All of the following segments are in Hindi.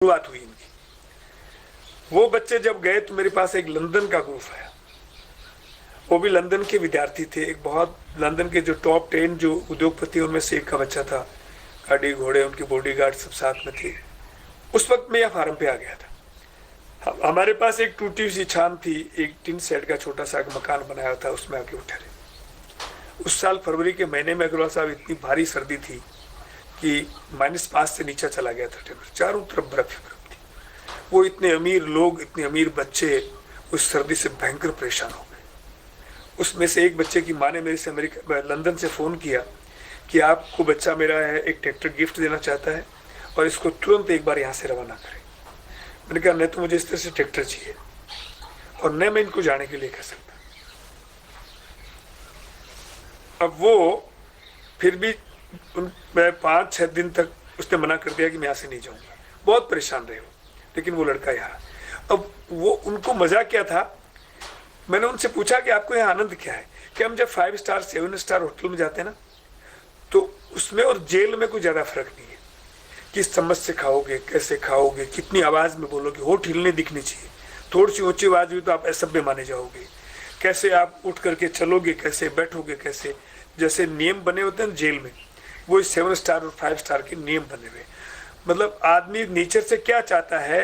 शुरुआत हुई इनकी। वो बच्चे जब गए तो मेरे पास एक लंदन का ग्रुप आया, वो भी लंदन के विद्यार्थी थे। एक बहुत लंदन के जो टॉप 10 जो उद्योगपति उनमें से एक का बच्चा था। गाड़ी घोड़े उनके बॉडीगार्ड सब साथ में थे। उस वक्त मैं यह फार्म पे आ गया था। हमारे पास एक टूटी सी छान थी, एक टिन सेट का छोटा सा मकान बनाया था, उसमें आके उठे रहे। उस साल फरवरी के महीने में अग्रवाल साहब इतनी भारी सर्दी थी कि -5 से नीचे चला गया था टेम्परेचर, चारों तरफ बर्फ ही बर्फ थी। वो इतने अमीर लोग, इतने अमीर बच्चे उस सर्दी से भयंकर परेशान हो गए। उसमें से एक बच्चे की माँ ने मेरे से लंदन से फोन किया कि आपको बच्चा मेरा है एक ट्रैक्टर गिफ्ट देना चाहता है और इसको तुरंत एक बार यहाँ से रवाना करें। मैंने कहा नहीं तो मुझे इस तरह से ट्रैक्टर चाहिए और न मैं इनको जाने के लिए कह सकता। अब वो फिर भी 5-6 दिन तक उसने मना कर दिया कि मैं यहाँ से नहीं जाऊंगा। बहुत परेशान रहे वो, लेकिन वो लड़का यहाँ। अब वो उनको मजा क्या था, मैंने उनसे पूछा कि आपको यहाँ आनंद क्या है। कि हम जब 5 स्टार 7 स्टार होटल में जाते हैं ना, तो उसमें और जेल में कोई ज्यादा फर्क नहीं है। किस चम्मच से खाओगे, कैसे खाओगे, कितनी आवाज में बोलोगे, होठ हिलने दिखनी चाहिए। थोड़ी सी ऊंची आवाज हुई तो आप असभ्य माने जाओगे। कैसे आप उठ करके चलोगे, कैसे बैठोगे, कैसे जैसे नियम बने होते हैं जेल में, वो 7 स्टार और 5 स्टार के नियम बने हुए। मतलब आदमी नेचर से क्या चाहता है,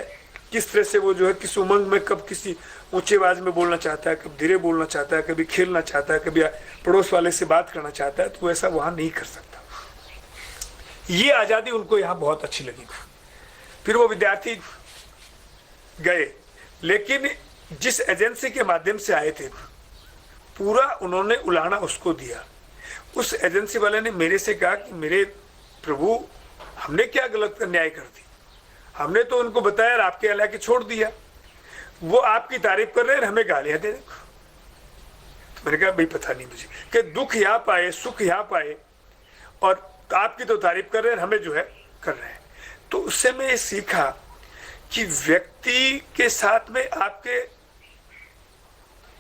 किस तरह से वो जो है किस उमंग में, कब किसी ऊंची आवाज में बोलना चाहता है, कब धीरे बोलना चाहता है, कभी खेलना चाहता है, कभी पड़ोस वाले से बात करना चाहता है, तो ऐसा वहां नहीं कर सकता। ये आजादी उनको यहाँ बहुत अच्छी लगी। फिर वो विद्यार्थी गए, लेकिन जिस एजेंसी के माध्यम से आए थे पूरा उन्होंने उलाहना उसको दिया। उस एजेंसी वाले ने मेरे से कहा कि मेरे प्रभु, हमने क्या गलत न्याय कर दी, हमने तो उनको बताया और आपके अल्लाह के छोड़ दिया। वो आपकी तारीफ कर रहे हैं, हमें गालियां दे रहे। तो मैंने कहा भाई पता नहीं मुझे कि दुख यहाँ पाए सुख यहाँ पाए, और आपकी तो तारीफ कर रहे हैं, हमें जो है कर रहे हैं। तो उससे मैं ये सीखा कि व्यक्ति के साथ में आपके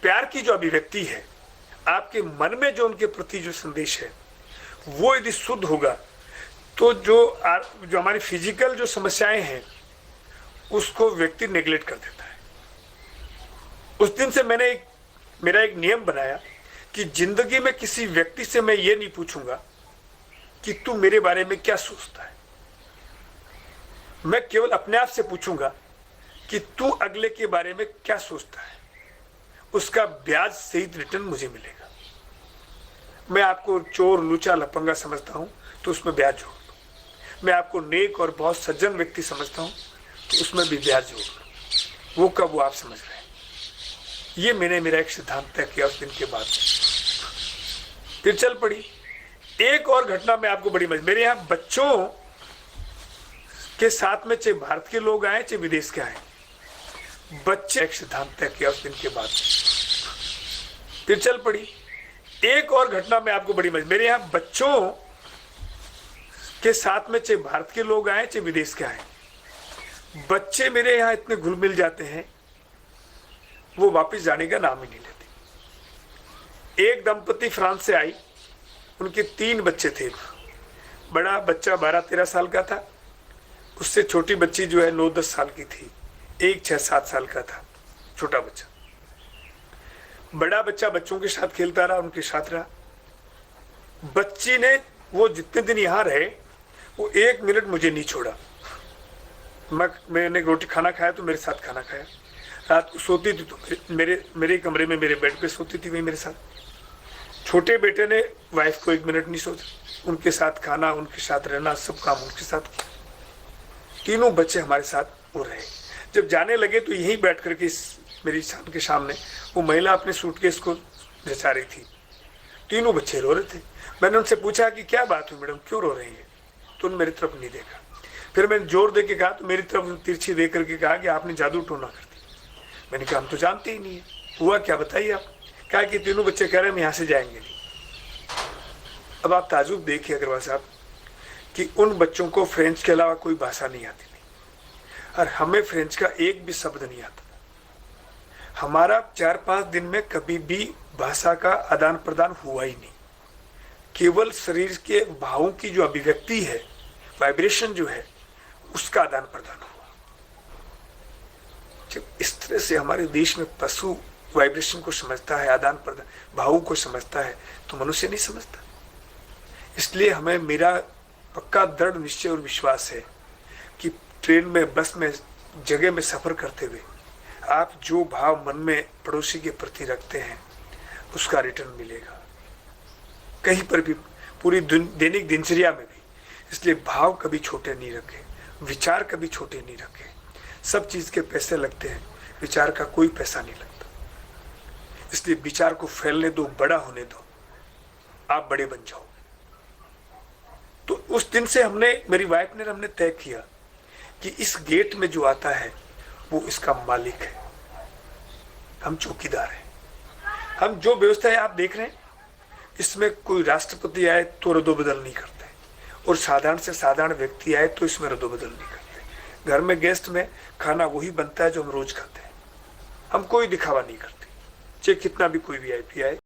प्यार की जो अभिव्यक्ति है, आपके मन में जो उनके प्रति जो संदेश है, वो यदि शुद्ध होगा तो जो हमारी फिजिकल जो समस्याएं हैं उसको व्यक्ति नेग्लेक्ट कर देता है। उस दिन से मेरा एक नियम बनाया कि जिंदगी में किसी व्यक्ति से मैं ये नहीं पूछूंगा कि तू मेरे बारे में क्या सोचता है। मैं केवल अपने आप से पूछूंगा कि तू अगले के बारे में क्या सोचता है, उसका ब्याज सहित रिटर्न मुझे मिलेगा। मैं आपको चोर लूचा लपंगा समझता हूं तो उसमें ब्याज जोड़ लो। मैं आपको नेक और बहुत सज्जन व्यक्ति समझता हूं तो उसमें भी ब्याज जोड़ लो। वो कब वो आप समझ रहे हैं। ये मेरा एक सिद्धांत तय किया उस दिन के बाद। फिर चल पड़ी एक और घटना में आपको बड़ी मेरे यहाँ बच्चों के साथ में, चाहे भारत के लोग आए चाहे विदेश के आए, बच्चे एक सिद्धांत तय किया उस दिन के बाद। फिर चल पड़ी एक और घटना में आपको बड़ी मेरे यहाँ बच्चों के साथ में, चाहे भारत के लोग आए चाहे विदेश के आए, बच्चे मेरे यहाँ इतने घुल मिल जाते हैं वो वापस जाने का नाम ही नहीं लेते। एक दंपति फ्रांस से आई, उनके 3 बच्चे थे। बड़ा बच्चा 12-13 साल का था, उससे छोटी बच्ची जो है 9-10 साल की थी, एक 6-7 साल का था छोटा बच्चा। बड़ा बच्चा बच्चों के साथ खेलता रहा, उनके साथ रहा। बच्ची ने वो जितने दिन यहाँ रहे वो 1 मिनट मुझे नहीं छोड़ा। मैंने रोटी खाना खाया तो मेरे साथ खाना खाया, रात को सोती थी तो मेरे कमरे में मेरे बेड पे सोती थी वही मेरे साथ। छोटे बेटे ने वाइफ को 1 मिनट नहीं सोचा, उनके साथ खाना, उनके साथ रहना, सब काम उनके साथ किया। तीनों बच्चे हमारे साथ वो रहे। जब जाने लगे तो यहीं बैठ करके मेरी शान के सामने वो महिला अपने सूटकेस को जचा रही थी। तीनों बच्चे रो रहे थे। मैंने उनसे पूछा कि क्या बात हुई मैडम, क्यों रो रही है? तो उन्होंने मेरी तरफ नहीं देखा। फिर मैंने जोर दे के कहा, तो मेरी तरफ तिरछी दे करके कहा कि आपने जादू टोना कर दी। मैंने कहा हम तो जानते ही नहीं है, हुआ क्या बताइए आप। कहा कि तीनों बच्चे कह रहे हैं हम यहाँ से जाएंगे नहीं। अब आप ताजुब देखिए अग्रवाल साहब कि उन बच्चों को फ्रेंच के अलावा कोई भाषा नहीं आती थी और हमें फ्रेंच का एक भी शब्द नहीं आता था। हमारा 4-5 दिन में कभी भी भाषा का आदान प्रदान हुआ ही नहीं। केवल शरीर के भावों की जो अभिव्यक्ति है, वाइब्रेशन जो है, उसका आदान प्रदान हुआ। जब इस तरह से हमारे देश में पशु वाइब्रेशन को समझता है, आदान प्रदान भावों को समझता है, तो मनुष्य नहीं समझता। इसलिए हमें, मेरा पक्का दृढ़ निश्चय और विश्वास है कि ट्रेन में, बस में, जगह में सफर करते हुए आप जो भाव मन में पड़ोसी के प्रति रखते हैं उसका रिटर्न मिलेगा कहीं पर भी, पूरी दैनिक दिनचर्या में भी। इसलिए भाव कभी छोटे नहीं रखे, विचार कभी छोटे नहीं रखे। सब चीज के पैसे लगते हैं, विचार का कोई पैसा नहीं लगता। इसलिए विचार को फैलने दो, बड़ा होने दो, आप बड़े बन जाओ। तो उस दिन से हमने, मेरी वाइफ ने, हमने तय किया कि इस गेट में जो आता है वो इसका मालिक है, हम चौकीदार हैं। हम जो व्यवस्था है आप देख रहे हैं, इसमें कोई राष्ट्रपति आए तो रद्दोबदल नहीं करते, और साधारण से साधारण व्यक्ति आए तो इसमें रद्दोबदल नहीं करते। घर में गेस्ट में खाना वही बनता है जो हम रोज खाते हैं। हम कोई दिखावा नहीं करते, चाहे कितना भी कोई वीआईपी आए।